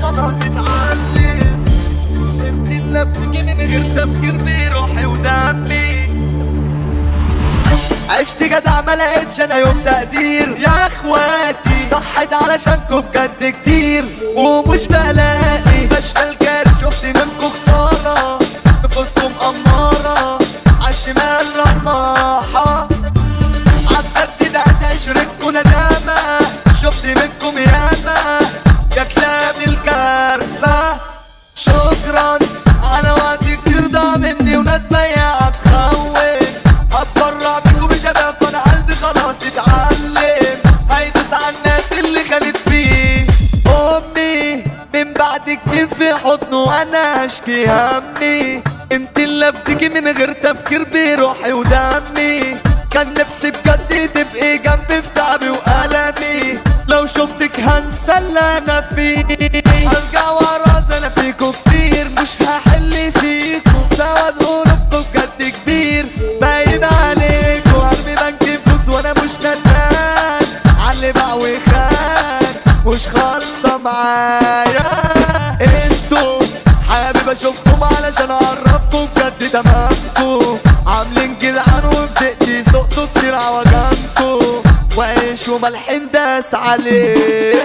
خلاص اتعلم. انت اللي افتكي من غير تفكير بروحي ودمي. عشت جدع ما لقيتش انا يوم تقدير يا اخواتي. ضحيت علشانكم بجد كتير ومش بلاقي. بشتغل كارف شفت منكم خسارة نفوسكم أمارة عالشمال رماحة. عالجد دعت عشرتكم ندامة. شفت منكم ياما يا كلاب الكارثة. شكرا على وقت كتير ضاع مني وناس ضيعة تخون. هتبرع بيكم بشباب وانا قلبي خلاص اتعلم. هيدوس على الناس اللي كانت فيه. امي من بعدك مين في حضنه وانا هشكي همي. انت اللي افتكي من غير تفكير بروحي ودمي. كان نفسي بجد تبقي جنبي في تعبي وألمي. لو شفتك هنسى اللي انا فيه. هرجع ورا انا فيكوا كتير مش هحل فيكوا. سواد قلوبكوا بجد كبير باين عليكوا. قلبي بنك فلوس وانا مش ندمان عاللي باع وخان مش خالصة معايا. انتوا حابب اشوفكم علشان اعرفكم بجد تمامكوا. عاملين جدعان وفي دقتي سقطوا كتير عوجانكوا. وعيش وملح داس عليه.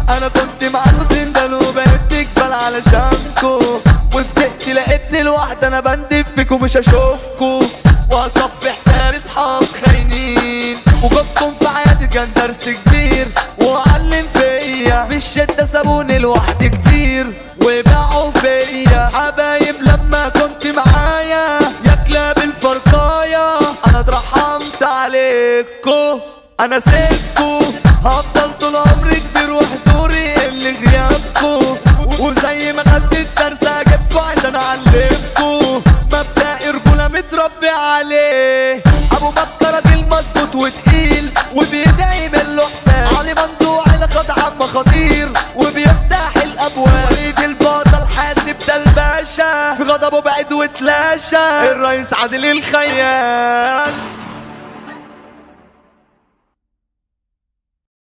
انا كنت معاكوا سندال وبقيت تقبل علشانكوا. وفي دقتي لقيتني لوحدي انا بندب فيكوا مش هشوفكوا. واصفي حسابي صحاب خاينين. وجودكم في حياتي كان درس كبير وعلم فيا. في الشدة سابوني لوحدي كتير وباعوا فيا. حبايب لما كنت معايا يا كلاب الفرقاية. انا اترحمت عليكوا انا سيبكوا. هفضل طول عمري كبير وحضوري اللي غيابكوا. وزي ما خدت الدرس هجيبكوا عشان اعلمكوا. مبدأ رجولة متربي عليه. ابو بكر راجل مظبوط وتقيل وبيدعي من له حساب. علي ممدوح علاقات عامة خطير وبيفتح الابواب. وليد البطل حاسب ده الباشا في غضبه بعد وتلاشى. الرئيس عادل الخيال.